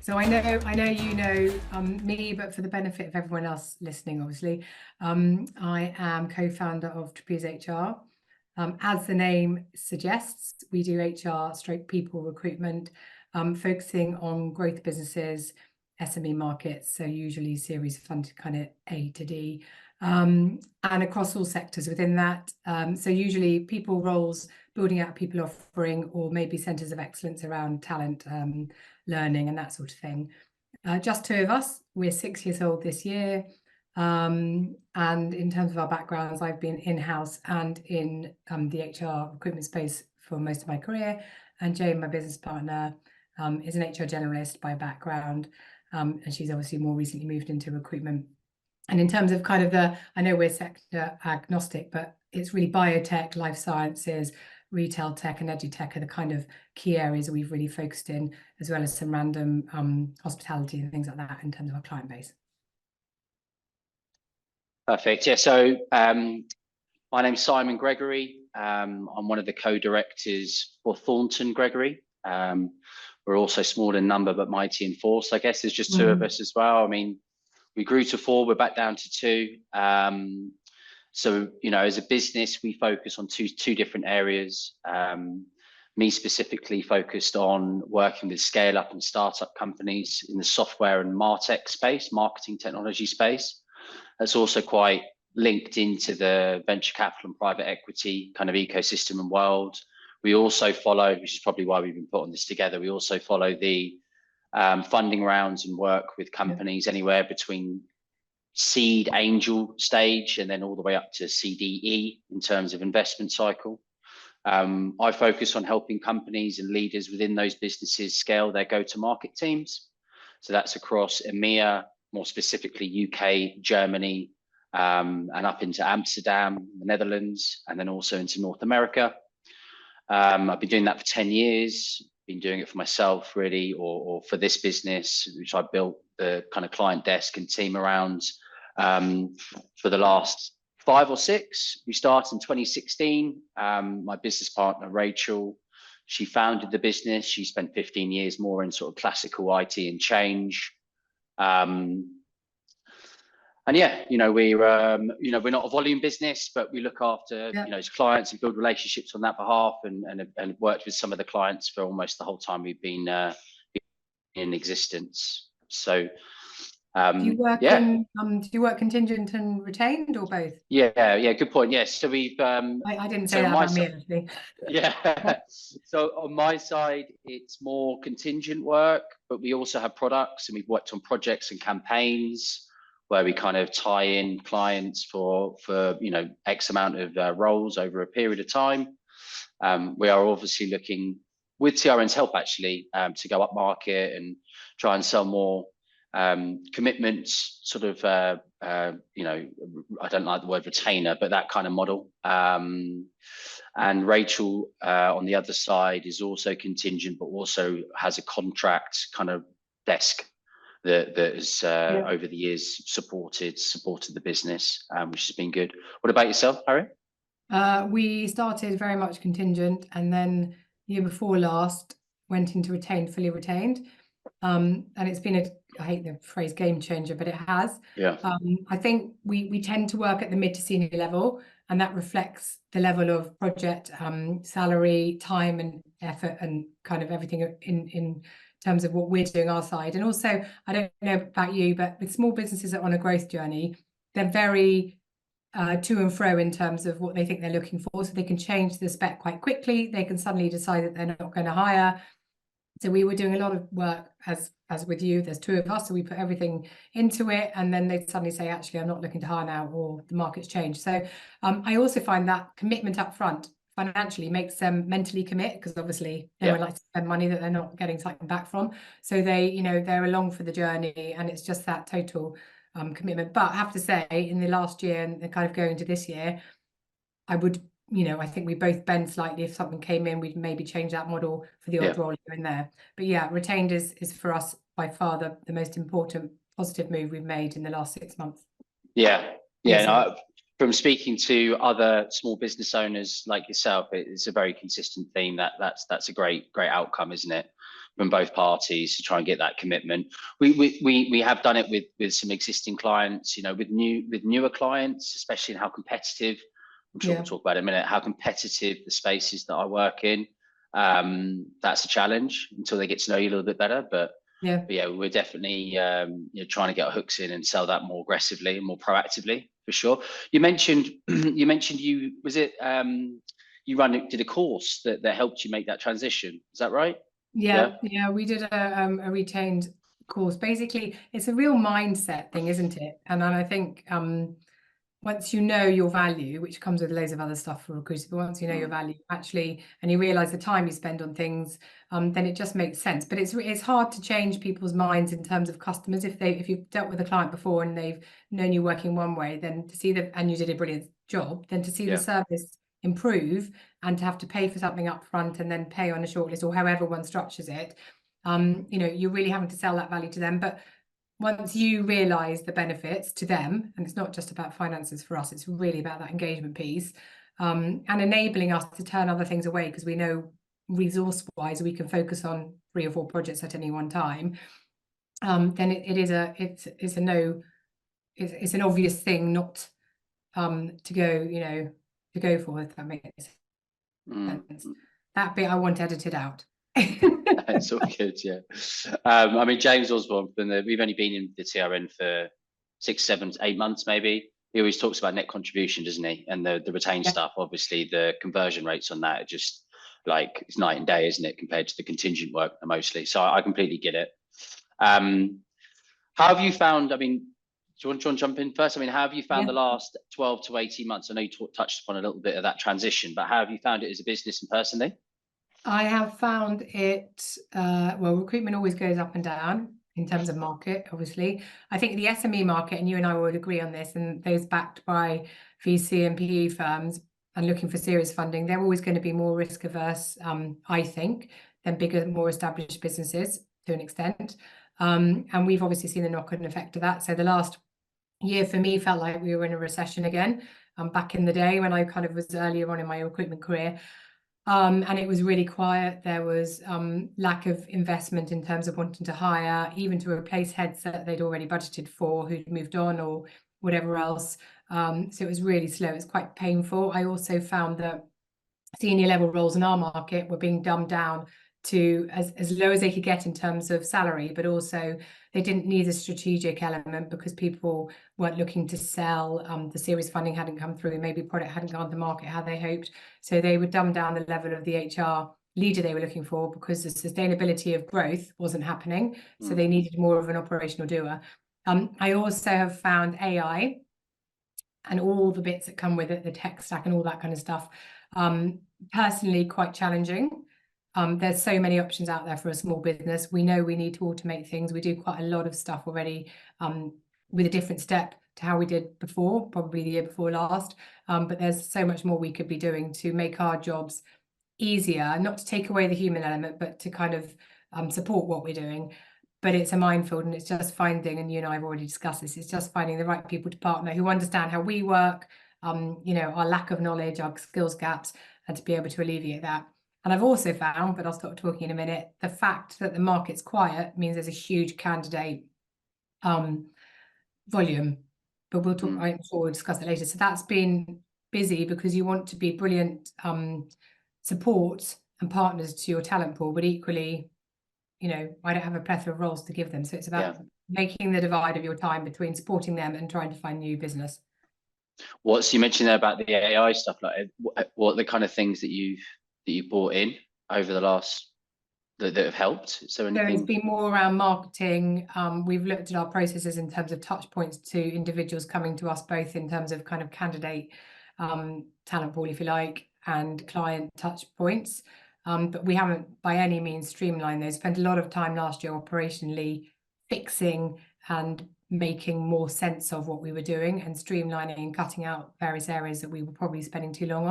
So I know you know me, but for the benefit of everyone else listening, obviously, I am co-founder of Trapeze HR. As the name suggests, we do HR stroke people recruitment, focusing on growth businesses, SME markets, so usually series funded kind of A to D, and across all sectors within that. So usually people roles, building out people offering, or maybe centres of excellence around talent, learning and that sort of thing. Just two of us. We're 6 years old this year. And in terms of our backgrounds, I've been in-house and in the HR recruitment space for most of my career. And Jane, my business partner, is an HR generalist by background. And she's obviously more recently moved into recruitment. And in terms of kind of I know we're sector agnostic, but it's really biotech, life sciences, retail tech and edutech are the kind of key areas that we've really focused in, as well as some random hospitality and things like that in terms of our client base. Perfect. Yeah. So my name's Simon Gregory. I'm one of the co-directors for Thornton Gregory. We're also small in number, but mighty in force. I guess there's just two of us as well. I mean, we grew to 4, we're back down to 2. So, you know, as a business, we focus on two different areas. Me specifically focused on working with scale up and startup companies in the software and MarTech space, marketing technology space. That's also quite linked into the venture capital and private equity kind of ecosystem and world. We also follow, which is probably why we've been putting this together, we also follow the funding rounds and work with companies anywhere between seed angel stage and then all the way up to CDE in terms of investment cycle. I focus on helping companies and leaders within those businesses scale their go-to-market teams. So that's across EMEA, more specifically UK, Germany, and up into Amsterdam, the Netherlands, and then also into North America. I've been doing that for 10 years, been doing it for myself really, or for this business, which I built the kind of client desk and team around for the last 5 or 6. We started in 2016. My business partner, Rachel, she founded the business. She spent 15 years more in sort of classical IT and change. And yeah, you know, we're not a volume business, but we look after, you know, clients and build relationships on that behalf and worked with some of the clients for almost the whole time we've been in existence. So, do you work contingent and retained or both? Yeah, good point. Yes, so we've I didn't say that about me, actually. Yeah, so on my side it's more contingent work, but we also have products, and we've worked on projects and campaigns where we kind of tie in clients for you know, X amount of roles over a period of time. We are obviously looking with TRN's help actually to go up market and try and sell more commitments, sort of you know, I don't like the word retainer, but that kind of model. And Rachel on the other side is also contingent, but also has a contract kind of desk that has over the years supported the business, which has been good. What about yourself, Harry? We started very much contingent, and then year before last went into retained, fully retained. And it's been I hate the phrase game changer, but it has. Yeah. I think we tend to work at the mid to senior level, and that reflects the level of project, salary, time and effort, and kind of everything in terms of what we're doing our side. And also, I don't know about you, but with small businesses that are on a growth journey, they're very to and fro in terms of what they think they're looking for. So they can change the spec quite quickly. They can suddenly decide that they're not going to hire. So we were doing a lot of work as with you, there's 2 of us, so we put everything into it, and then they suddenly say, actually, I'm not looking to hire now, or the market's changed. So I also find that commitment up front financially makes them mentally commit, because obviously no one likes to spend money that they're not getting something back from. So they, you know, they're along for the journey, and it's just that total commitment. But I have to say, in the last year and kind of going into this year, I would, you know, I think we both bend slightly. If something came in, we'd maybe change that model for the odd role here and there. But yeah, retained is for us by far the most important positive move we've made in the last 6 months. Yeah. No, from speaking to other small business owners like yourself, it's a very consistent theme. That's a great outcome, isn't it? from both parties to try and get that commitment. We have done it with some existing clients, with newer clients, especially in how competitive. I'm sure we'll talk about it in a minute. How competitive the spaces that I work in. That's a challenge until they get to know you a little bit better. But yeah, we're definitely trying to get our hooks in and sell that more aggressively and more proactively, for sure. You mentioned you did a course that helped you make that transition. Is that right? Yeah, we did a retained course. Basically, it's a real mindset thing, isn't it? And then I think once you know your value, which comes with loads of other stuff for recruiters, but once you know your value actually, and you realize the time you spend on things, then it just makes sense. But it's hard to change people's minds in terms of customers. If you've dealt with a client before and they've known you working one way, then to see and you did a brilliant job, then to see the service improve and to have to pay for something up front and then pay on a shortlist or however one structures it, you're really having to sell that value to them. But once you realize the benefits to them, and it's not just about finances for us, it's really about that engagement piece, and enabling us to turn other things away because we know resource wise we can focus on 3 or 4 projects at any one time, then it's an obvious thing not to go for, if that makes sense. That bit I want edited out. It's all good, yeah. I mean, James Osborne, we've only been in the TRN for 6, 7, 8 months, maybe. He always talks about net contribution, doesn't he? And the retained stuff, obviously, the conversion rates on that are just like it's night and day, isn't it, compared to the contingent work mostly. So I completely get it. How have you found? I mean, do you want to jump in first? I mean, how have you found the last 12 to 18 months? I know you touched upon a little bit of that transition, but how have you found it as a business and personally? I have found it, recruitment always goes up and down in terms of market, obviously. I think the SME market, and you and I would agree on this, and those backed by VC and PE firms and looking for serious funding, they're always going to be more risk averse, I think, than bigger, more established businesses to an extent. And we've obviously seen the knock-on effect of that. So the last year for me felt like we were in a recession again. Back in the day when I kind of was earlier on in my recruitment career, and it was really quiet. There was lack of investment in terms of wanting to hire, even to replace heads that they'd already budgeted for who'd moved on or whatever else. So it was really slow. It's quite painful. I also found that senior level roles in our market were being dumbed down to as low as they could get in terms of salary, but also they didn't need a strategic element because people weren't looking to sell. The series funding hadn't come through, maybe product hadn't gone to market how they hoped. So they would dumb down the level of the HR leader they were looking for because the sustainability of growth wasn't happening. So they needed more of an operational doer. I also have found AI and all the bits that come with it, the tech stack and all that kind of stuff, personally quite challenging. There's so many options out there for a small business. We know we need to automate things. We do quite a lot of stuff already with a different step to how we did before, probably the year before last. But there's so much more we could be doing to make our jobs easier, not to take away the human element, but to kind of support what we're doing. But it's a minefield, and it's just finding, and you and I have already discussed this, it's just finding the right people to partner who understand how we work, our lack of knowledge, our skills gaps, and to be able to alleviate that. And I've also found, but I'll stop talking in a minute, the fact that the market's quiet means there's a huge candidate volume. But we'll talk, I'm sure we'll discuss it later. So that's been busy because you want to be brilliant support and partners to your talent pool, but equally, I don't have a plethora of roles to give them. So it's about making the divide of your time between supporting them and trying to find new business. So you mentioned there about the AI stuff, like what are the kind of things that you brought in over the last that have helped? So it's been more around marketing. We've looked at our processes in terms of touch points to individuals coming to us, both in terms of kind of candidate talent pool, if you like, and client touch points. But we haven't by any means streamlined those. Spent a lot of time last year operationally fixing and making more sense of what we were doing and streamlining and cutting out various areas that we were probably spending too long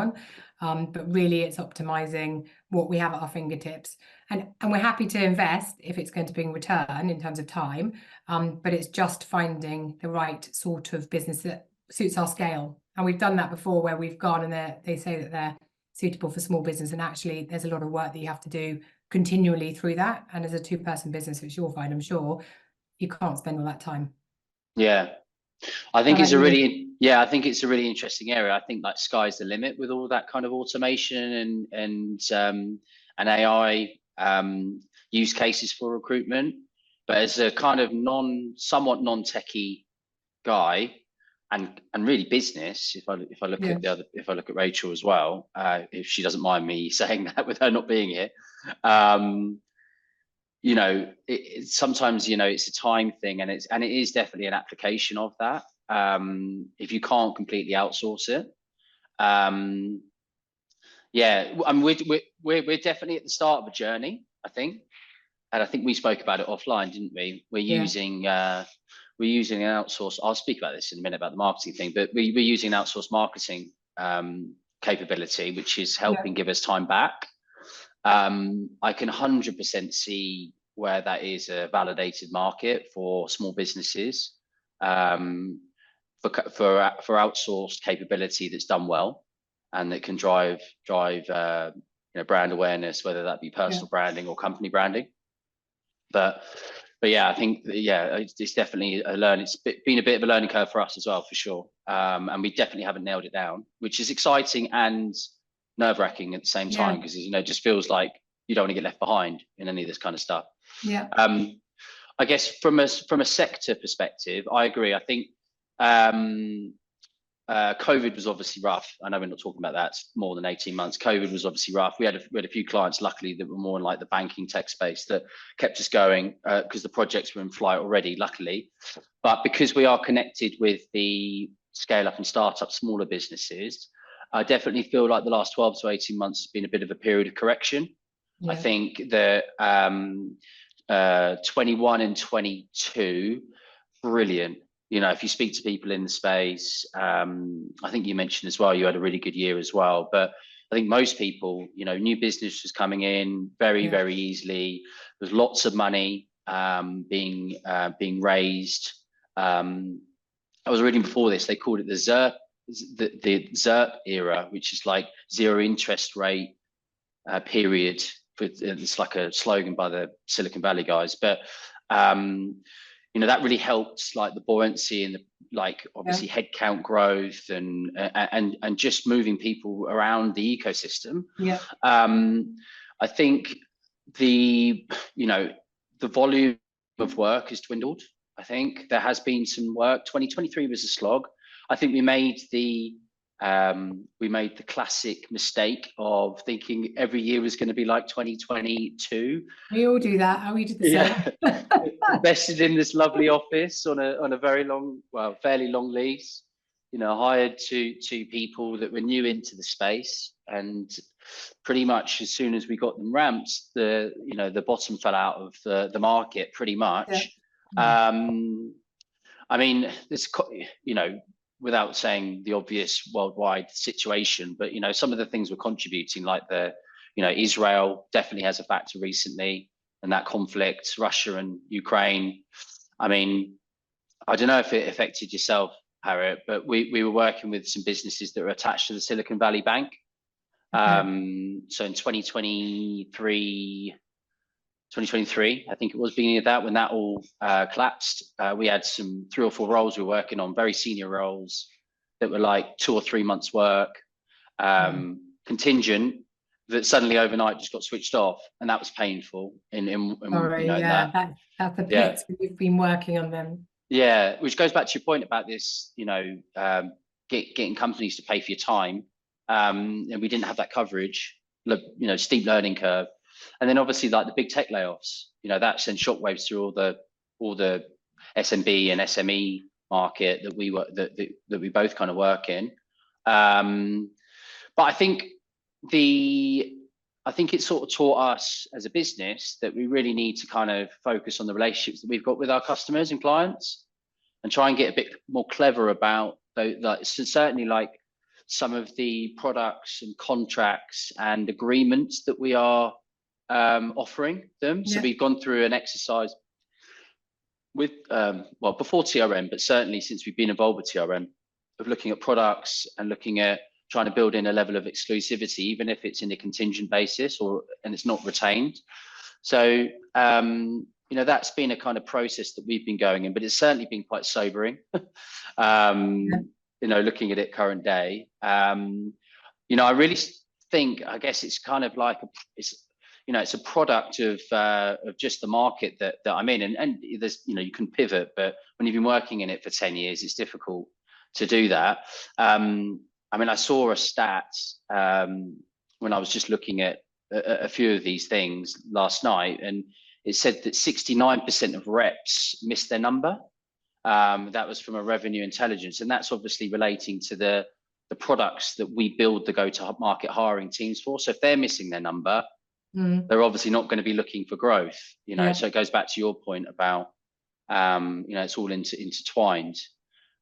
on. But really it's optimizing what we have at our fingertips. And we're happy to invest if it's going to bring return in terms of time. But it's just finding the right sort of business that suits our scale. And we've done that before where we've gone and they say that they're suitable for small business, and actually there's a lot of work that you have to do continually through that. And as a 2-person business, which you'll find, I'm sure, you can't spend all that time. Yeah, I think How it's about a you? really, yeah, I think it's a really interesting area. I think like sky's the limit with all that kind of automation and AI use cases for recruitment. But as a kind of somewhat non-techie guy, and really business, if I look Yeah. at if I look at Rachel as well, if she doesn't mind me saying that with her not being here, you know, sometimes, you know, it's a time thing, and it is definitely an application of that. If you can't completely outsource it, yeah, I mean, we're definitely at the start of a journey, I think, and I think we spoke about it offline, didn't we? We're using an outsource. I'll speak about this in a minute about the marketing thing, but we're using an outsourced marketing capability, which is helping give us time back. I can 100% see where that is a validated market for small businesses, for outsourced capability that's done well, and that can drive you know, brand awareness, whether that be personal branding or company branding. But yeah, I think it's definitely a learning. It's been a bit of a learning curve for us as well, for sure. And we definitely haven't nailed it down, which is exciting and nerve-wracking at the same time, because you know, it just feels like you don't want to get left behind in any of this kind of stuff. Yeah. I guess from a sector perspective, I agree. I think COVID was obviously rough. I know we're not talking about that. It's more than 18 months. COVID was obviously rough. We had a few clients, luckily, that were more in like the banking tech space that kept us going, because the projects were in flight already, luckily. But because we are connected with the scale up and startup smaller businesses, I definitely feel like the last 12 to 18 months has been a bit of a period of correction. I think that 21 and 22, brilliant. You know, if you speak to people in the space, I think you mentioned as well, you had a really good year as well. But I think most people, you know, new business was coming in very, very easily. There's lots of money being raised. I was reading before this, they called it the ZERP era, which is like zero interest rate period. It's like a slogan by the Silicon Valley guys, but you know, that really helped like the buoyancy and the, like, obviously headcount growth and just moving people around the ecosystem. I think the volume of work has dwindled. I think there has been some work. 2023 was a slog. I think we made the classic mistake of thinking every year was going to be like 2022. We all do that. We did the same. Invested in this lovely office on a very long, well, fairly long lease. You know, hired two people that were new into the space, and pretty much as soon as we got them ramped, the bottom fell out of the market pretty much. I mean, this, you know, without saying the obvious worldwide situation, but, you know, some of the things were contributing, like Israel definitely has a factor recently, and that conflict, Russia and Ukraine. I mean, I don't know if it affected yourself, Harriet, but we were working with some businesses that were attached to the Silicon Valley Bank. So in 2023, I think it was, beginning of that, when that all collapsed, we had 3 or 4 roles we were working on, very senior roles that were like 2 or 3 months work, contingent, that suddenly overnight just got switched off, and that was painful. Sorry, that's the pits when you've been working on them. Yeah, which goes back to your point about this, you know, getting companies to pay for your time, and we didn't have that coverage. You know, steep learning curve. And then obviously, like the big tech layoffs, you know, that sends shockwaves through all the SMB and SME market that we both kind of work in. But I think it sort of taught us as a business that we really need to kind of focus on the relationships that we've got with our customers and clients, and try and get a bit more clever about certainly like some of the products and contracts and agreements that we are offering them. So we've gone through an exercise with before TRM, but certainly since we've been involved with TRM, of looking at products and looking at trying to build in a level of exclusivity, even if it's in a contingent basis and it's not retained. So, that's been a kind of process that we've been going in, but it's certainly been quite sobering, looking at it current day. I really think, I guess it's kind of like, it's a product of just the market that I'm in, and there's, you can pivot, but when you've been working in it for 10 years, it's difficult to do that. I saw a stat when I was just looking at a few of these things last night, and it said that 69% of reps missed their number. That was from a revenue intelligence, and that's obviously relating to the products that we build the go-to-market hiring teams for. So if they're missing their number, they're obviously not going to be looking for growth. So it goes back to your point about it's all intertwined.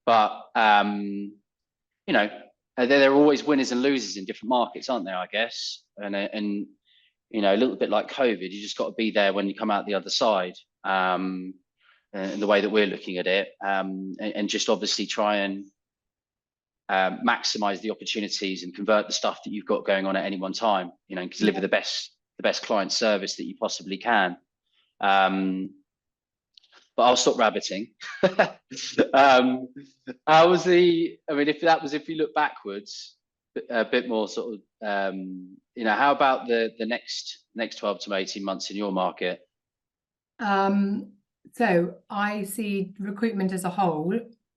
But there are always winners and losers in different markets, aren't there? I guess, and a little bit like COVID, you just got to be there when you come out the other side. And the way that we're looking at it, and just obviously try and maximize the opportunities and convert the stuff that you've got going on at any one time. And deliver the best client service that you possibly can. But I'll stop rabbiting. If you look backwards, a bit more sort of, how about the next 12 to 18 months in your market? So I see recruitment as a whole,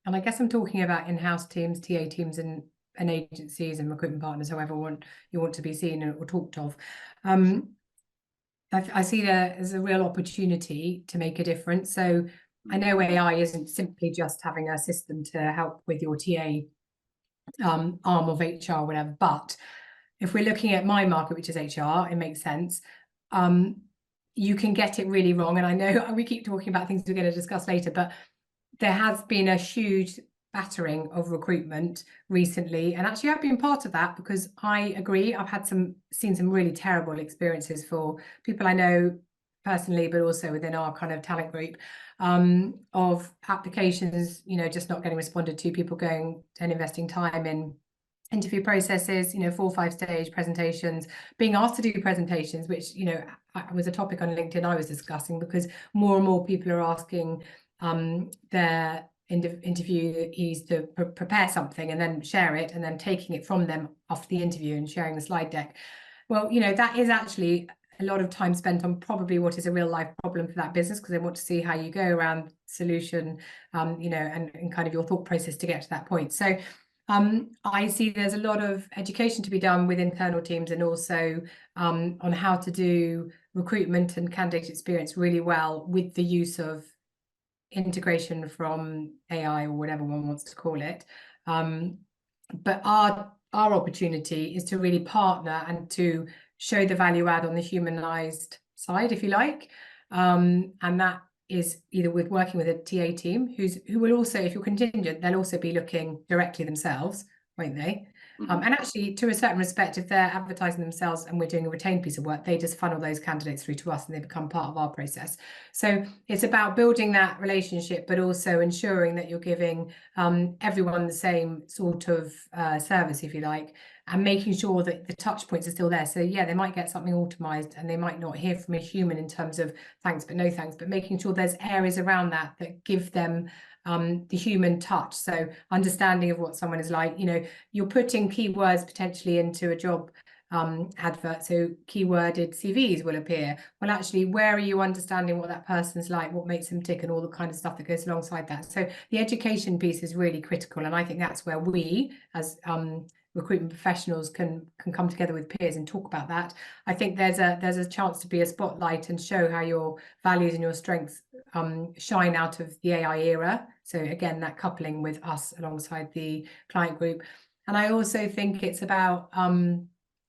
and I guess I'm talking about in-house teams, TA teams, and agencies and recruitment partners, however you want to be seen or talked of. I see there as a real opportunity to make a difference. So I know AI isn't simply just having a system to help with your TA arm of HR, whatever. But if we're looking at my market, which is HR, it makes sense. You can get it really wrong. And I know we keep talking about things we're going to discuss later, but there has been a huge battering of recruitment recently, and actually I've been part of that, because I agree, I've seen some really terrible experiences for people I know personally, but also within our kind of talent group, of applications just not getting responded to, people going and investing time in interview processes, 4 or 5 stage presentations, being asked to do presentations, which was a topic on LinkedIn I was discussing, because more and more people are asking their interviewees to prepare something and then share it, and then taking it from them after the interview and sharing the slide deck. Well, that is actually a lot of time spent on probably what is a real life problem for that business, because they want to see how you go around solution, and kind of your thought process to get to that point. So I see there's a lot of education to be done with internal teams, and also on how to do recruitment and candidate experience really well with the use of integration from AI or whatever one wants to call it. But our opportunity is to really partner and to show the value add on the humanized side, if you like. And that is either with working with a TA team who will also, if you're contingent, they'll also be looking directly themselves, won't they? And actually, to a certain respect, if they're advertising themselves and we're doing a retained piece of work, they just funnel those candidates through to us and they become part of our process. So it's about building that relationship, but also ensuring that you're giving everyone the same sort of service, if you like, and making sure that the touch points are still there. So yeah, they might get something automized and they might not hear from a human in terms of thanks but no thanks, but making sure there's areas around that give them the human touch. So understanding of what someone is like, you're putting keywords potentially into a job advert, so keyworded CVs will appear. Well, actually, where are you understanding what that person's like, what makes them tick, and all the kind of stuff that goes alongside that? So the education piece is really critical, and I think that's where we as recruitment professionals can come together with peers and talk about that. I think there's a chance to be a spotlight and show how your values and your strengths shine out of the AI era. So again, that coupling with us alongside the client group. And I also think it's about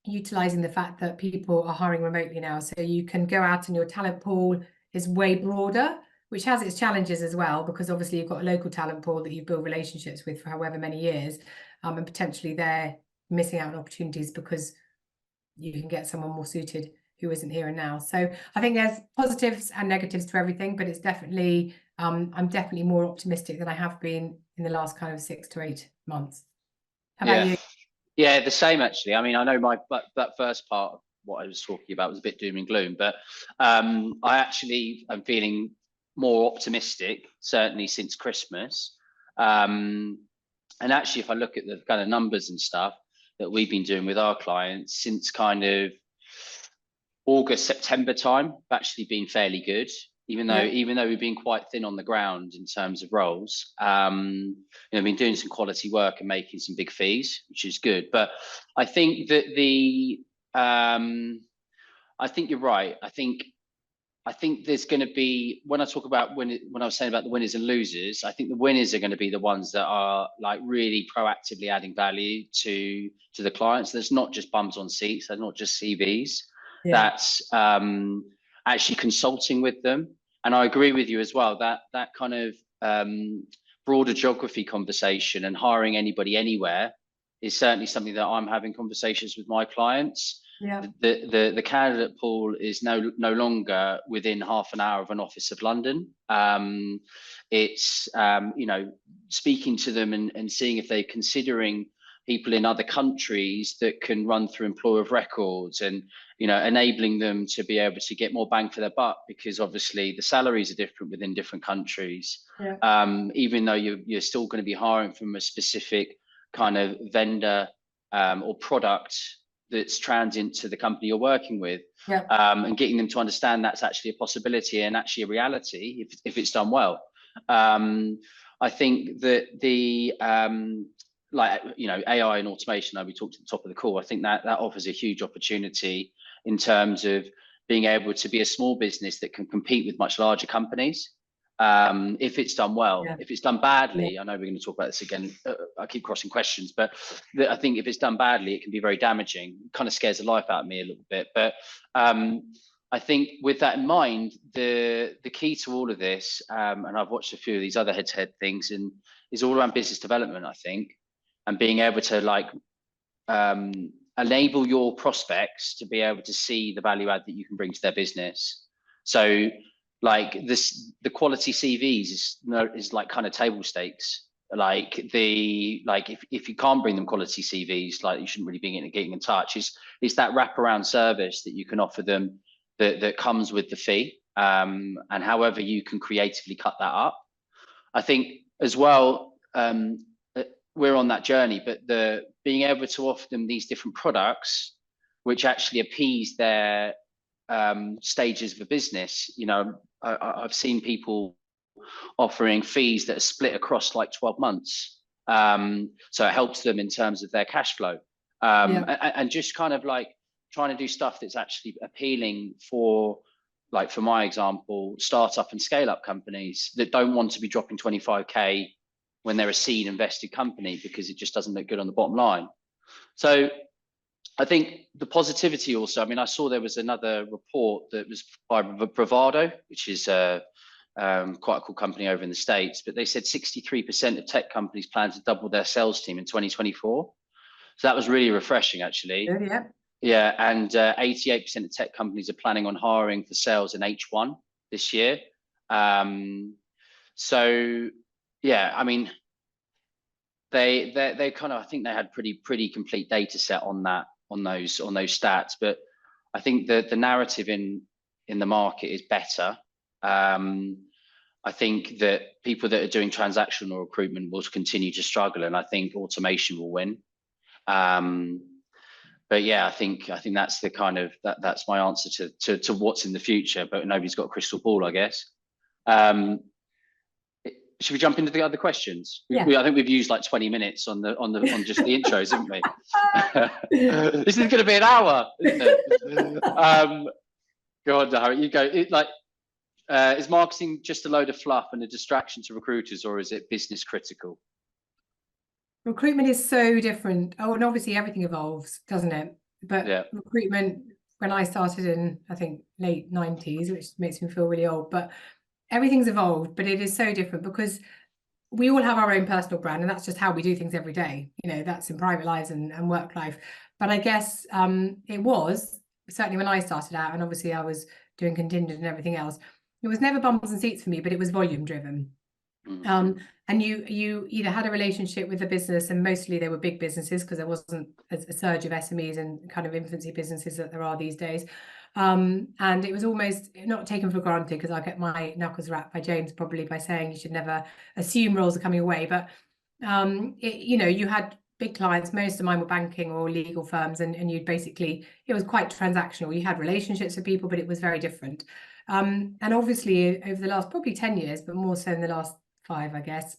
utilizing the fact that people are hiring remotely now. So you can go out and your talent pool is way broader, which has its challenges as well, because obviously you've got a local talent pool that you've built relationships with for however many years, and potentially they're missing out on opportunities because you can get someone more suited who isn't here and now. So I think there's positives and negatives to everything, but it's definitely, I'm definitely more optimistic than I have been in the last kind of 6 to 8 months. How about you? Yeah, the same actually. I mean, I know that first part of what I was talking about was a bit doom and gloom, but I actually am feeling more optimistic, certainly since Christmas. And actually, if I look at the kind of numbers and stuff that we've been doing with our clients since kind of August, September time, have actually been fairly good. Even though we've been quite thin on the ground in terms of roles, been doing some quality work and making some big fees, which is good. But I think that I think you're right. I think there's going to be, when I talk about when I was saying about the winners and losers, I think the winners are going to be the ones that are like really proactively adding value to the clients. There's not just bums on seats. They're not just CVs. That's actually consulting with them. And I agree with you as well, that kind of broader geography conversation and hiring anybody anywhere is certainly something that I'm having conversations with my clients. The candidate pool is no longer within half an hour of an office of London. It's speaking to them and seeing if they're considering people in other countries that can run through employer of records, and enabling them to be able to get more bang for their buck, because obviously the salaries are different within different countries. Even though you're still going to be hiring from a specific kind of vendor or product that's transient to the company you're working with, and getting them to understand that's actually a possibility and actually a reality if it's done well. I think that the AI and automation, we talked at the top of the call, I think that offers a huge opportunity in terms of being able to be a small business that can compete with much larger companies. If it's done well. If it's done badly, I know we're going to talk about this again. I keep crossing questions, but I think if it's done badly, it can be very damaging. It kind of scares the life out of me a little bit. But I think with that in mind, the key to all of this, and I've watched a few of these other head-to-head things, and is all around business development, I think, and being able to enable your prospects to be able to see the value add that you can bring to their business. So the quality CVs is like kind of table stakes. If you can't bring them quality CVs, you shouldn't really be getting in touch. It's that wraparound service that you can offer them that comes with the fee, and however you can creatively cut that up. I think as well, we're on that journey, but being able to offer them these different products which actually appease their stages of a business. I've seen people offering fees that are split across 12 months. So it helps them in terms of their cash flow. And just kind of trying to do stuff that's actually appealing for my example, startup and scale up companies that don't want to be dropping 25K when they're a seed invested company, because it just doesn't look good on the bottom line. So I think the positivity also, I saw there was another report that was by Bravado, which is quite a cool company over in the States, but they said 63% of tech companies plan to double their sales team in 2024. So that was really refreshing, actually. Yeah, and 88% of tech companies are planning on hiring for sales in H1 this year. So yeah, they kind of, I think they had pretty complete data set on those stats, but I think the narrative in the market is better. I think that people that are doing transactional recruitment will continue to struggle, and I think automation will win. But yeah, I think that's the kind of that's my answer to what's in the future, but nobody's got a crystal ball, I guess. Should we jump into the other questions? I think we've used 20 minutes on just the intros, haven't we? This is going to be an hour. Go on, Harry. You go. Is marketing just a load of fluff and a distraction to recruiters, or is it business critical? Recruitment is so different. Oh, and obviously everything evolves, doesn't it? But recruitment, when I started in, I think, late 90s, which makes me feel really old, but everything's evolved, but it is so different because we all have our own personal brand, and that's just how we do things every day. That's in private lives and work life. But I guess it was, certainly when I started out, and obviously I was doing contingent and everything else, it was never bums and seats for me, but it was volume driven. And you either had a relationship with the business, and mostly they were big businesses because there wasn't a surge of SMEs and kind of infancy businesses that there are these days. And it was almost not taken for granted, because I'll get my knuckles rapped by James probably by saying you should never assume roles are coming away. But, you had big clients. Most of mine were banking or legal firms, and you'd basically, it was quite transactional. You had relationships with people, but it was very different. And obviously over the last probably 10 years, but more so in the last 5, I guess,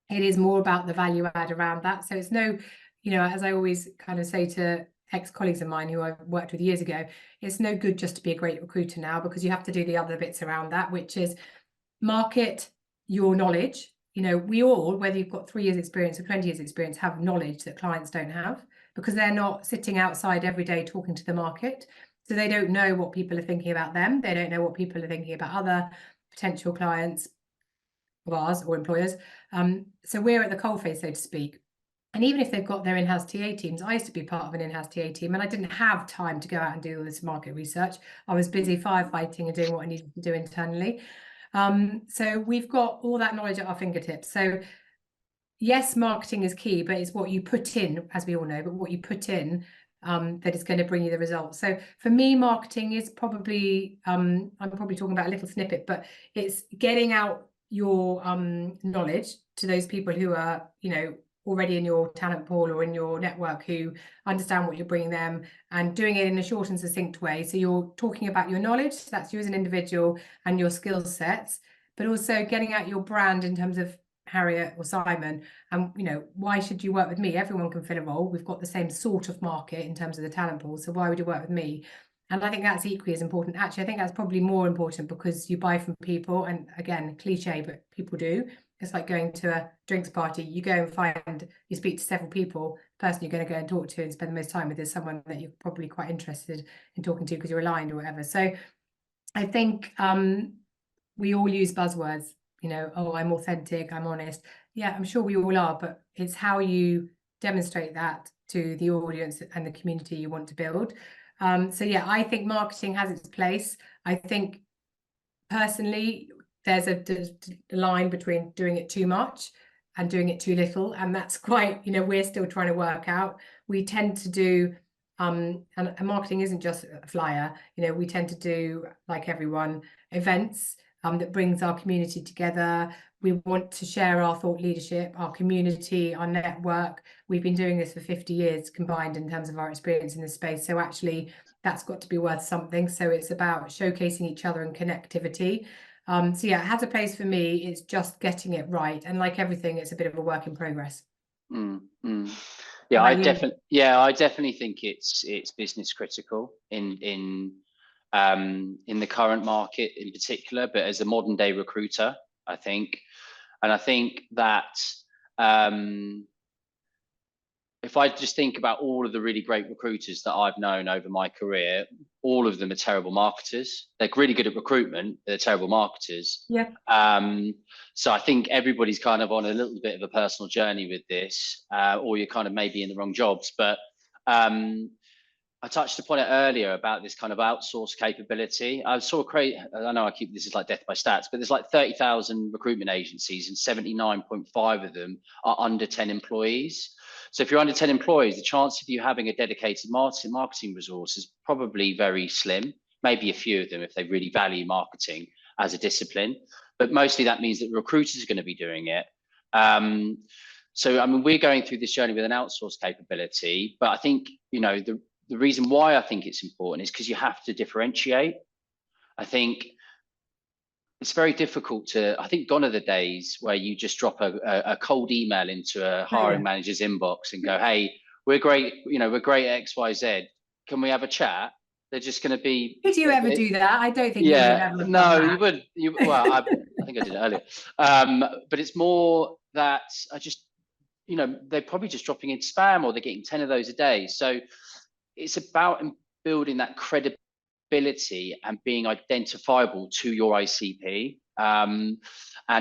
it is more about the value add around that. So it's no, as I always kind of say to ex-colleagues of mine who I worked with years ago, it's no good just to be a great recruiter now, because you have to do the other bits around that, which is market your knowledge. We all, whether you've got 3 years experience or 20 years experience, have knowledge that clients don't have, because they're not sitting outside every day talking to the market. So they don't know what people are thinking about them. They don't know what people are thinking about other potential clients of ours or employers. So we're at the coalface, so to speak. And even if they've got their in-house TA teams, I used to be part of an in-house TA team, and I didn't have time to go out and do all this market research. I was busy firefighting and doing what I needed to do internally. So we've got all that knowledge at our fingertips. So yes, marketing is key, but it's what you put in, as we all know, but what you put in that is going to bring you the results. So for me, marketing is probably, I'm probably talking about a little snippet, but it's getting out your knowledge to those people who are, already in your talent pool or in your network, who understand what you're bringing them, and doing it in a short and succinct way. So you're talking about your knowledge, that's you as an individual and your skill sets, but also getting out your brand in terms of Harriet or Simon, and why should you work with me? Everyone can fill a role. We've got the same sort of market in terms of the talent pool, so why would you work with me? And I think that's equally as important. Actually, I think that's probably more important, because you buy from people, and again, cliche, but people do. It's like going to a drinks party. You go and you speak to several people. The person you're going to go and talk to and spend the most time with is someone that you're probably quite interested in talking to because you're aligned or whatever. So I think we all use buzzwords, oh, I'm authentic, I'm honest. Yeah, I'm sure we all are, but it's how you demonstrate that to the audience and the community you want to build. So yeah, I think marketing has its place. I think personally, there's a line between doing it too much and doing it too little, and that's quite, we're still trying to work out. We tend to do, and marketing isn't just a flyer, we tend to do, like everyone, events that brings our community together. We want to share our thought leadership, our community, our network. We've been doing this for 50 years combined in terms of our experience in this space. So actually, that's got to be worth something. So it's about showcasing each other and connectivity. So yeah, it has a place for me. It's just getting it right. And like everything, it's a bit of a work in progress. Yeah, I definitely think it's business critical in the current market in particular, but as a modern day recruiter, I think that if I just think about all of the really great recruiters that I've known over my career, all of them are terrible marketers. They're really good at recruitment, they're terrible marketers. Yeah. So I think everybody's kind of on a little bit of a personal journey with this, or you're kind of maybe in the wrong jobs. But I touched upon it earlier about this kind of outsource capability. I saw I know this is like death by stats, but there's like 30,000 recruitment agencies, and 79.5 of them are under 10 employees. So if you're under 10 employees, the chance of you having a dedicated marketing resource is probably very slim. Maybe a few of them if they really value marketing as a discipline, but mostly that means that recruiters are going to be doing it. So I mean, we're going through this journey with an outsource capability, but I think the reason why I think it's important is because you have to differentiate. I think it's very difficult I think gone are the days where you just drop a cold email into a hiring manager's inbox and go, hey, we're great, we're great at XYZ. Can we have a chat? They're just going to be. Did you ever do that? I don't think you would ever. No, you would. Well, I think I did it earlier. But it's more that they're probably just dropping in spam, or they're getting 10 of those a day. So it's about building that credibility and being identifiable to your ICP. And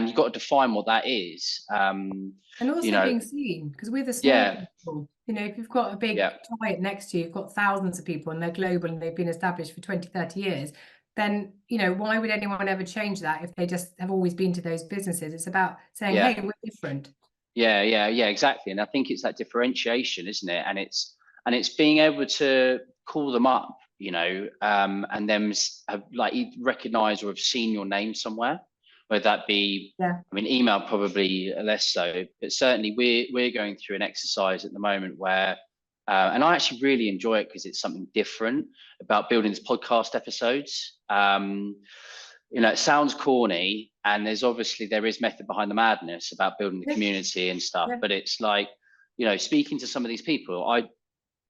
you've got to define what that is. And also being seen, because we're the small people. If you've got a big client next to you, you've got thousands of people and they're global and they've been established for 20, 30 years. then, you know, why would anyone ever change that if they just have always been to those businesses? It's about saying, Yeah. hey, we're different. Yeah, exactly. And I think it's that differentiation, isn't it? And it's being able to call them up, you know, and them have like recognized or have seen your name somewhere, whether that be, Yeah. I mean, email probably less so, but certainly we're going through an exercise at the moment where, and I actually really enjoy it because it's something different about building these podcast episodes. You know, it sounds corny, and there is method behind the madness about building the community and stuff. Yeah. But it's like, you know, speaking to some of these people,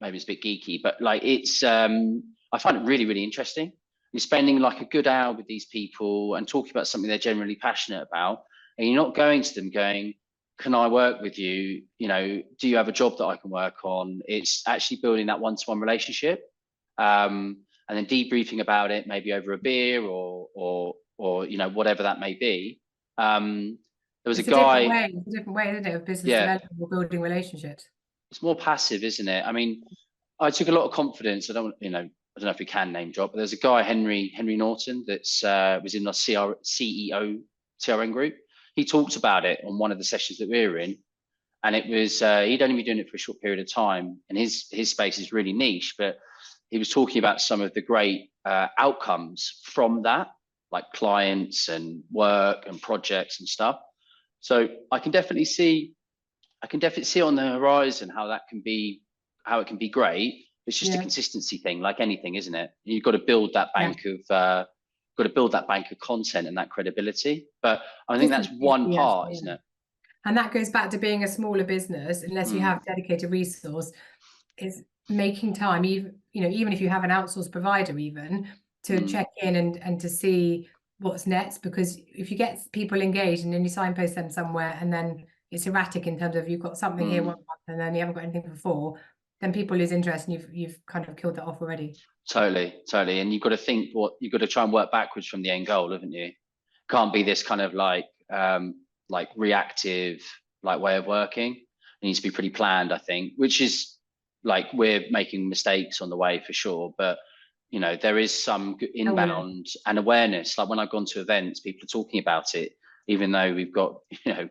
maybe it's a bit geeky, but like it's I find it really, really interesting. You're spending like a good hour with these people and talking about something they're generally passionate about, and you're not going to them going, can I work with you? You know, do you have a job that I can work on? It's actually building that one-to-one relationship. And then debriefing about it, maybe over a beer or you know, whatever that may be. There was It's a guy. It's a different way, isn't it, of business Yeah, development or building relationships. it's more passive, isn't it? I mean, I took a lot of confidence. I don't know if we can name drop, but there's a guy, Henry Norton, that's was in the CEO CRM group. He talked about it on one of the sessions that we were in, and it was he'd only been doing it for a short period of time, and his space is really niche, but he was talking about some of the great outcomes from that, like clients and work and projects and stuff. So I can definitely see on the horizon how it can be great. It's just a consistency thing, like anything, isn't it? You've got to build that bank of content and that credibility. But I think that's one part, isn't it? And that goes back to being a smaller business, unless you have dedicated resource, is making time, even if you have an outsourced provider, even to check in and to see what's next. Because if you get people engaged and then you signpost them somewhere and then it's erratic in terms of you've got something here 1 month and then you haven't got anything before, then people lose interest and you've kind of killed that off already. Totally. And you've got to try and work backwards from the end goal, haven't you? Can't be this kind of like reactive way of working. It needs to be pretty planned, I think, which is like we're making mistakes on the way for sure, but you know, there is some inbound and awareness. Like when I've gone to events, people are talking about it, even though we've got, you know,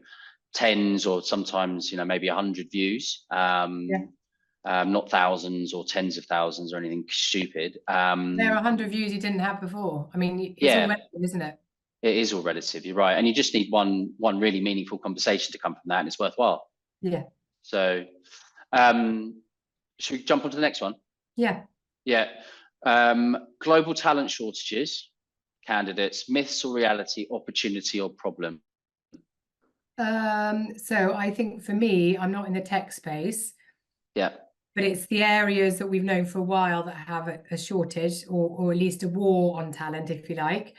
tens or sometimes, you know, maybe 100 views, not thousands or tens of thousands or anything stupid. There are 100 views you didn't have before. I mean, it's all relative, isn't it? It is all relative. You're right, and you just need one really meaningful conversation to come from that, and it's worthwhile. Yeah. So, should we jump on to the next one? Yeah. Global talent shortages, candidates, myths or reality, opportunity or problem? So I think for me, I'm not in the tech space. Yeah. But it's the areas that we've known for a while that have a shortage or at least a war on talent, if you like,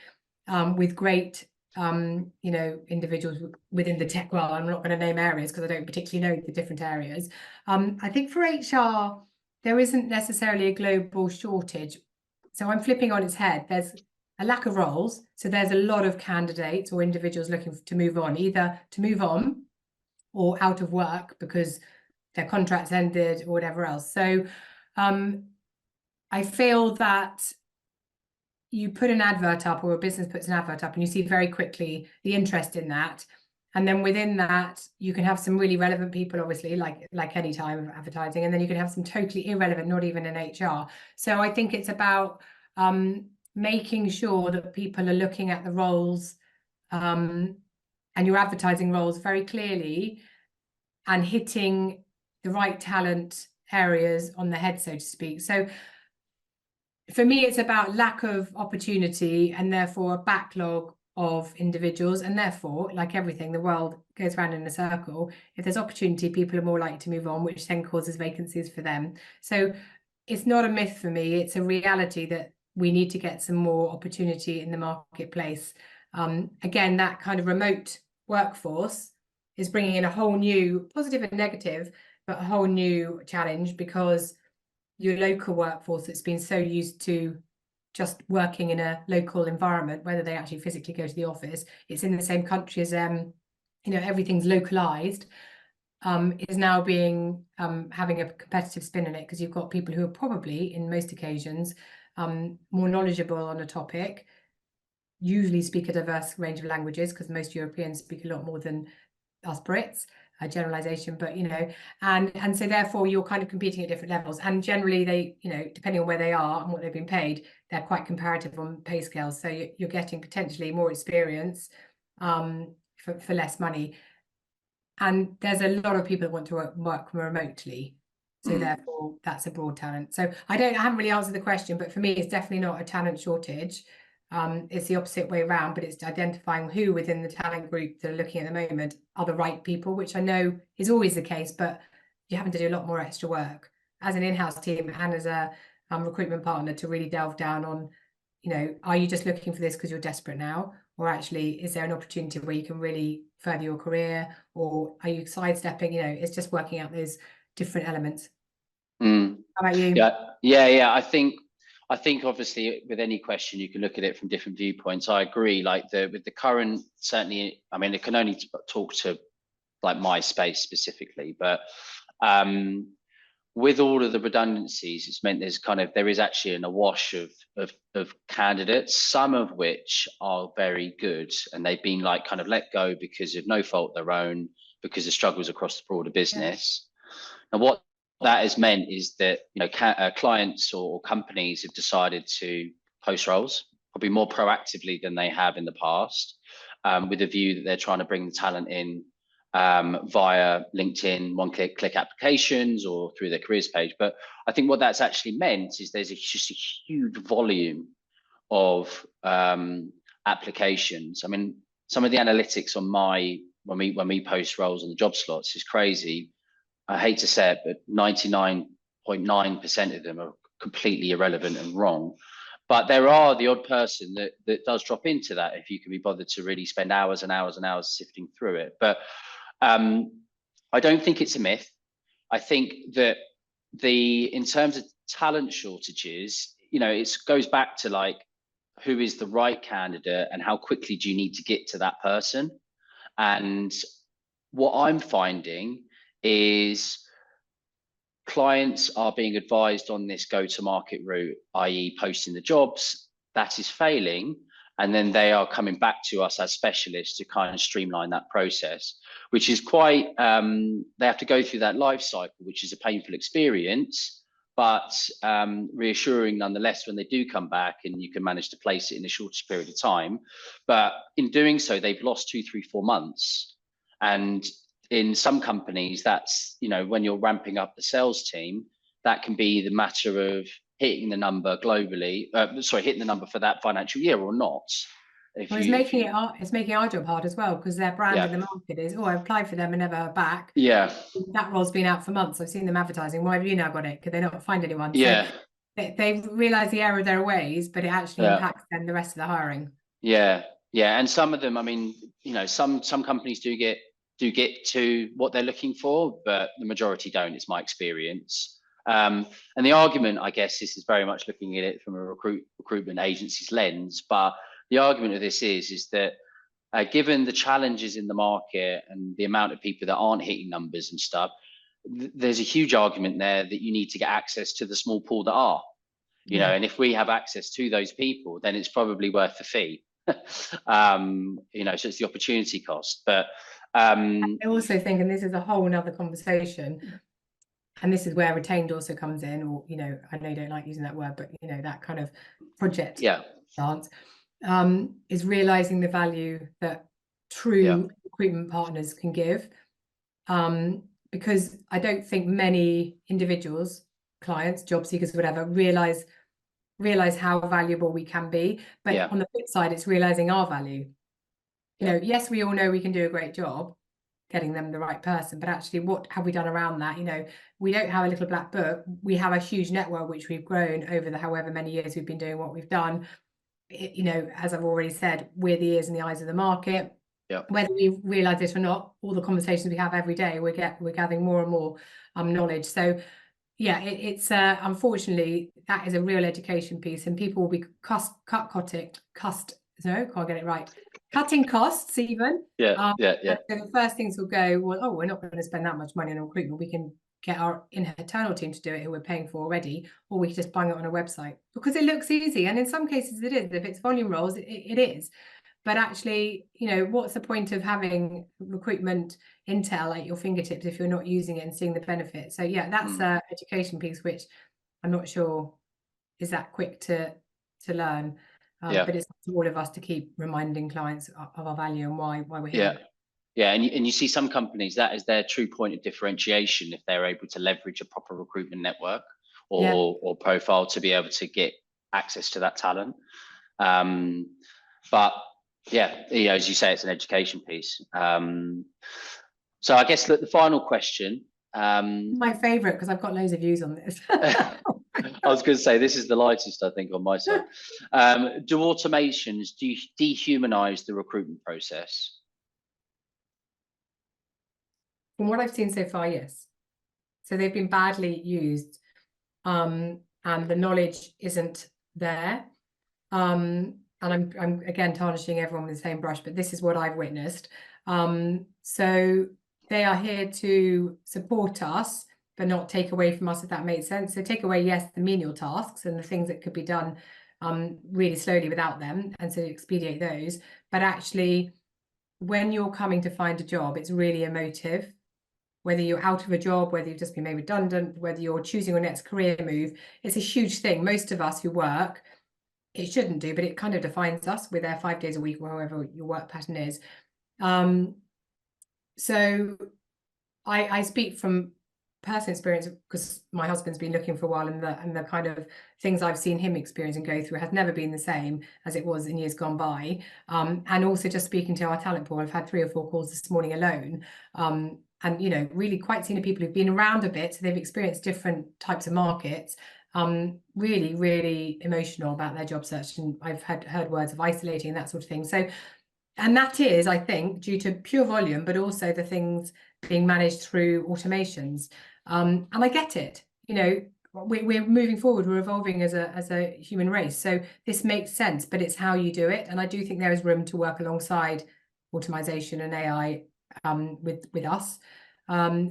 with great, individuals within the tech world. I'm not going to name areas because I don't particularly know the different areas. I think for HR, there isn't necessarily a global shortage. So I'm flipping on its head. There's a lack of roles. So there's a lot of candidates or individuals looking to move on, either to move on or out of work because their contracts ended or whatever else. So I feel that you put an advert up or a business puts an advert up and you see very quickly the interest in that. And then within that, you can have some really relevant people, obviously, like any time of advertising. And then you can have some totally irrelevant, not even in HR. So I think it's about making sure that people are looking at the roles and your advertising roles very clearly and hitting the right talent areas on the head, so to speak. So for me, it's about lack of opportunity and therefore a backlog of individuals. And therefore, like everything, the world goes round in a circle. If there's opportunity, people are more likely to move on, which then causes vacancies for them. So it's not a myth for me. It's a reality that we need to get some more opportunity in the marketplace. Again, that kind of remote workforce is bringing in a whole new positive and negative, but a whole new challenge because your local workforce that's been so used to just working in a local environment, whether they actually physically go to the office, it's in the same country as everything's localized, is now being having a competitive spin in it because you've got people who are probably in most occasions more knowledgeable on a topic, usually speak a diverse range of languages, because most Europeans speak a lot more than us Brits, a generalization, but and so therefore you're kind of competing at different levels, and generally they, depending on where they are and what they've been paid, they're quite comparative on pay scales, so you're getting potentially more experience for less money. And there's a lot of people that want to work remotely, so therefore that's a broad talent. So I haven't really answered the question, but for me it's definitely not a talent shortage. It's the opposite way around, but it's identifying who within the talent group that are looking at the moment are the right people, which I know is always the case, but you're having to do a lot more extra work as an in-house team and as a recruitment partner to really delve down on, are you just looking for this because you're desperate now? Or actually, is there an opportunity where you can really further your career? Or are you sidestepping? It's just working out those different elements. How about you? Yeah. I think obviously with any question you can look at it from different viewpoints. I agree. Like with the current, certainly, I mean, it can only talk to like my space specifically, but with all of the redundancies, it's meant there is actually an awash of candidates, some of which are very good, and they've been like kind of let go because of no fault of their own, because of struggles across the broader business. Yeah. And what that has meant is that clients or companies have decided to post roles probably more proactively than they have in the past, with a view that they're trying to bring the talent in via LinkedIn, one-click applications, or through their careers page. But I think what that's actually meant is there's just a huge volume of applications. I mean, some of the analytics on when we post roles on the job slots is crazy. I hate to say it, but 99.9% of them are completely irrelevant and wrong. But there are the odd person that does drop into that if you can be bothered to really spend hours and hours and hours sifting through it. But I don't think it's a myth. I think that in terms of talent shortages, it goes back to like, who is the right candidate and how quickly do you need to get to that person? And what I'm finding is clients are being advised on this go-to-market route, i.e. posting the jobs. That is failing. And then they are coming back to us as specialists to kind of streamline that process, which is quite, they have to go through that life cycle, which is a painful experience, but reassuring nonetheless when they do come back, and you can manage to place it in the shortest period of time. But in doing so, they've lost 2, 3, 4 months. And in some companies, that's, when you're ramping up the sales team, that can be the matter of hitting the number globally, hitting the number for that financial year or not. It's making our job hard as well, because their brand in the market is, I applied for them and never heard back. Yeah. That role's been out for months. I've seen them advertising. Why have you now got it? Could they not find anyone? Yeah. So they've realised the error of their ways, but it actually impacts then the rest of the hiring. Yeah. And some of them, I mean, some companies do get to what they're looking for, but the majority don't. It's my experience. And the argument, I guess, this is very much looking at it from a recruitment agency's lens. But the argument of this is that given the challenges in the market and the amount of people that aren't hitting numbers and stuff, there's a huge argument there that you need to get access to the small pool that are, and if we have access to those people, then it's probably worth the fee. So it's the opportunity cost. But I also think, and this is a whole nother conversation, and this is where retained also comes in, or, I know you don't like using that word, but, that kind of project stance, is realizing the value that true recruitment partners can give. Because I don't think many individuals, clients, job seekers, whatever, realize how valuable we can be. But on the flip side, it's realizing our value. Yes, we all know we can do a great job getting them the right person, but actually, what have we done around that? We don't have a little black book. We have a huge network which we've grown over the however many years we've been doing what we've done. As I've already said, we're the ears and the eyes of the market. Whether we realize this or not, all the conversations we have every day, we're gathering more and more knowledge. So it's unfortunately, that is a real education piece, and people will be cutting costs even. So the first things will go, well, we're not going to spend that much money on recruitment. We can get our internal team to do it, who we're paying for already, or we can just bang it on a website because it looks easy. And in some cases it is. If it's volume roles, it is. But actually, you know, what's the point of having recruitment intel at your fingertips if you're not using it and seeing the benefit? So yeah, that's a education piece, which I'm not sure is that quick to learn. But it's up to all of us to keep reminding clients of our value and why we're here. Yeah, and you see some companies, that is their true point of differentiation if they're able to leverage a proper recruitment network or profile to be able to get access to that talent. But yeah, you know, as you say, it's an education piece. So I guess the final question. My favourite, because I've got loads of views on this. I was going to say, this is the lightest, I think, on my side. Do automations dehumanize the recruitment process? From what I've seen so far, yes. So they've been badly used, and the knowledge isn't there. And I'm again tarnishing everyone with the same brush, but this is what I've witnessed. So they are here to support us, but not take away from us, if that makes sense. So take away, yes, the menial tasks and the things that could be done really slowly without them, and so expedite those. But actually, when you're coming to find a job, it's really emotive. Whether you're out of a job, whether you've just been made redundant, whether you're choosing your next career move, it's a huge thing. Most of us who work, it shouldn't do, but it kind of defines us. We're there 5 days a week or however your work pattern is. So I speak from personal experience because my husband's been looking for a while, and the kind of things I've seen him experience and go through has never been the same as it was in years gone by. And also just speaking to our talent pool, I've had 3 or 4 calls this morning alone. And, you know, really quite senior people who've been around a bit, so they've experienced different types of markets, really, really emotional about their job search. And I've heard words of isolating and that sort of thing. So, and that is, I think, due to pure volume, but also the things being managed through automations. And I get it, you know, we're moving forward, we're evolving as a human race. So this makes sense, but it's how you do it. And I do think there is room to work alongside automation and AI with us.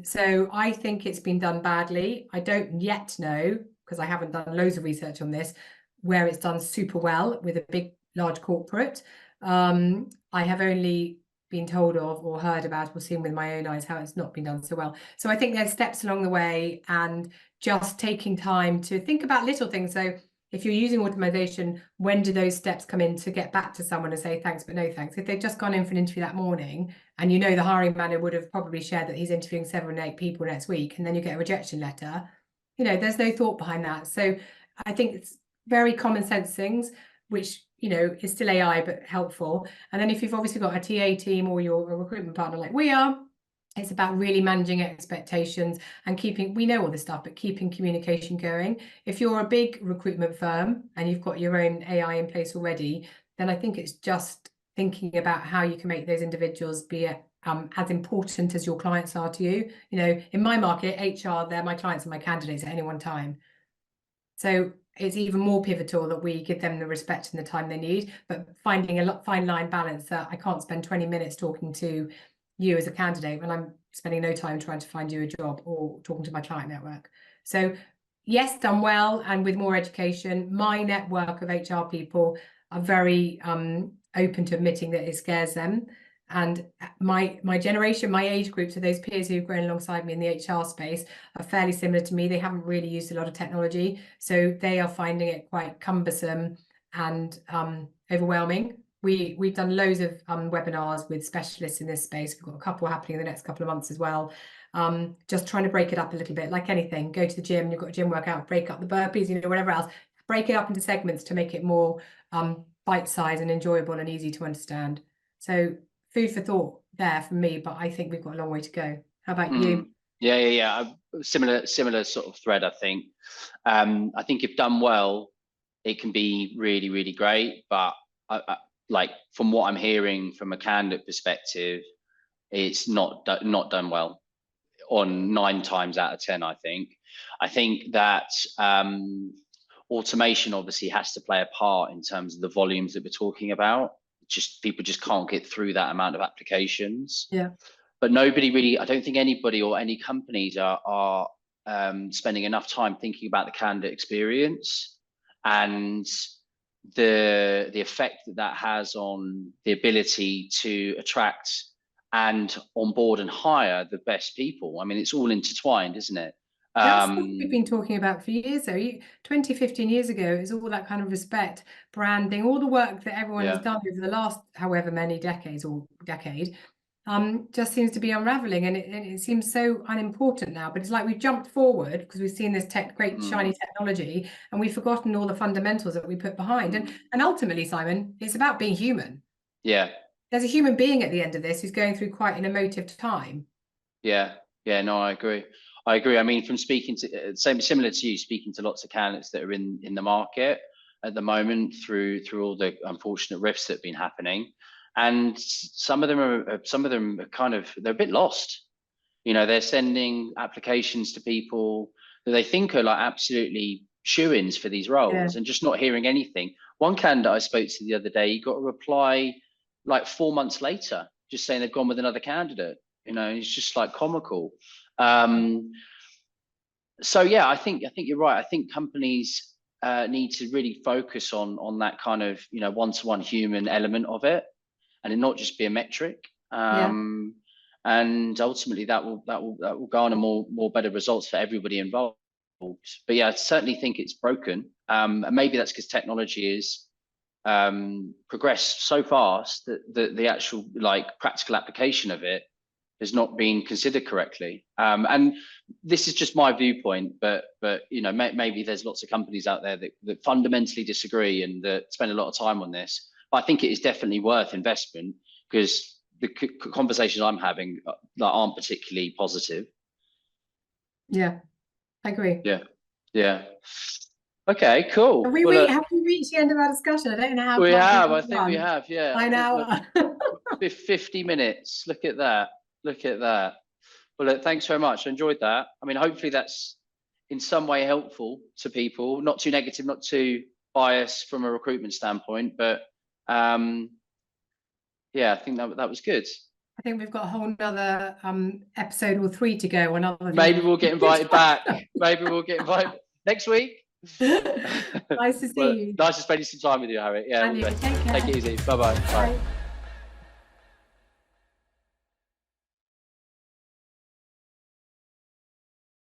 So I think it's been done badly. I don't yet know, because I haven't done loads of research on this, where it's done super well with a big, large corporate. I have only been told of or heard about or seen with my own eyes how it's not been done so well. So I think there's steps along the way, and just taking time to think about little things. So if you're using automation, when do those steps come in to get back to someone and say thanks but no thanks? If they've just gone in for an interview that morning, and you know the hiring manager would have probably shared that he's interviewing 7 or 8 people next week, and then you get a rejection letter, you know, there's no thought behind that. So I think it's very common sense things, which, you know, is still AI but helpful. And then if you've obviously got a TA team or you're a recruitment partner like we are, it's about really managing expectations and keeping, we know all this stuff, but keeping communication going. If you're a big recruitment firm and you've got your own AI in place already, then I think it's just thinking about how you can make those individuals be as important as your clients are to you. You know, in my market, HR, they're my clients and my candidates at any one time. So it's even more pivotal that we give them the respect and the time they need, but finding a fine line balance that I can't spend 20 minutes talking to you as a candidate when I'm spending no time trying to find you a job or talking to my client network. So yes, done well, and with more education. My network of HR people are very open to admitting that it scares them. And my generation, my age group, so those peers who've grown alongside me in the HR space, are fairly similar to me. They haven't really used a lot of technology, so they are finding it quite cumbersome and overwhelming. We've done loads of webinars with specialists in this space. We've got a couple happening in the next couple of months as well. Just trying to break it up a little bit, like anything. Go to the gym, you've got a gym workout, break up the burpees, you know, whatever else. Break it up into segments to make it more bite-sized and enjoyable and easy to understand. So food for thought there for me, but I think we've got a long way to go. How about you? Yeah. Similar sort of thread, I think. I think if done well, it can be really, really great. But like from what I'm hearing from a candidate perspective, it's not done well on 9 times out of 10. I think that automation obviously has to play a part in terms of the volumes that we're talking about. Just people just can't get through that amount of applications. Yeah. But nobody really, I don't think anybody or any companies are spending enough time thinking about the candidate experience and the effect that has on the ability to attract and onboard and hire the best people. I mean, it's all intertwined, isn't it? That's what we've been talking about for years, though. 20, 15 years ago, it was all that kind of respect, branding, all the work that everyone has done over the last however many decades or decade, just seems to be unraveling, and it seems so unimportant now. But it's like we've jumped forward because we've seen this great shiny technology, and we've forgotten all the fundamentals that we put behind. And ultimately, Simon, it's about being human. Yeah. There's a human being at the end of this who's going through quite an emotive time. Yeah. No, I agree. I mean, from speaking to similar to you, speaking to lots of candidates that are in the market at the moment through all the unfortunate rifts that have been happening, and some of them are kind of, they're a bit lost. You know, they're sending applications to people that they think are like absolutely shoo-ins for these roles and just not hearing anything. One candidate I spoke to the other day, he got a reply like 4 months later, just saying they've gone with another candidate. You know, it's just like comical. So yeah, I think you're right. I think companies need to really focus on that kind of, you know, one-to-one human element of it, and it not just be a metric. And ultimately that will garner more better results for everybody involved. But yeah, I certainly think it's broken. And maybe that's because technology is progressed so fast that the actual like practical application of it has not been considered correctly. And this is just my viewpoint, but you know, maybe there's lots of companies out there that fundamentally disagree and that spend a lot of time on this. But I think it is definitely worth investment, because the conversations I'm having aren't particularly positive. Yeah, I agree. Yeah. Okay, cool. Have we reached the end of our discussion? I don't know how. We have. I think we have. Yeah. I know. 50 minutes. Look at that. Well, look, thanks very much. I enjoyed that. I mean, hopefully that's in some way helpful to people. Not too negative, not too biased from a recruitment standpoint, but yeah, I think that was good. I think we've got a whole nother episode or 3 to go on other. Maybe we'll get invited back. Maybe we'll get invited next week. Nice to see you. Nice to spend some time with you, Harriet. Yeah, And you, take care. Take it easy. Bye-bye. Bye.